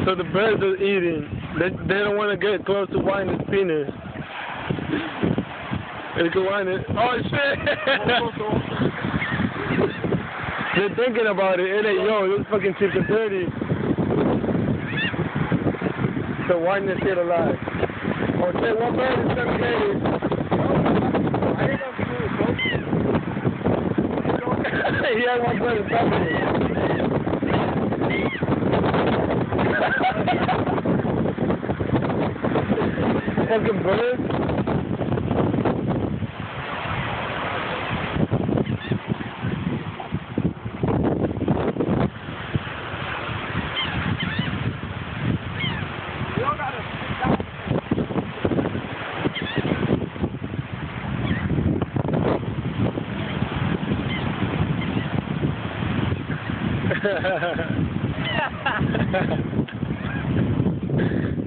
So the birds are eating. They don't want to get close to Wynan's penis. They can wind it. Oh shit! They're thinking about it. It ain't yo. This fucking chips are dirty. So wind this shit alive. Oh shit! One bird is gonna get it. He had one bird inside it. Fucking bird.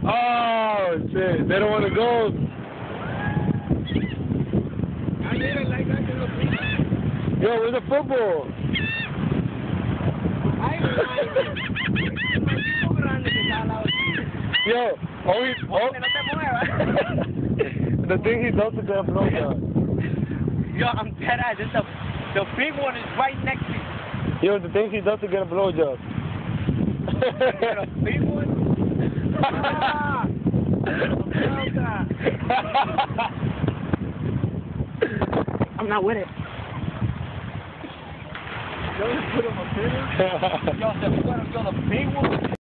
Oh shit! They don't want to go. Yo, where's the football? Yo, the thing he does to get a blowjob. Yo, I'm dead ass. The big one is right next to you. Yo, the thing he does to get a blowjob. The big one? I'm not with it. Yo, the big one.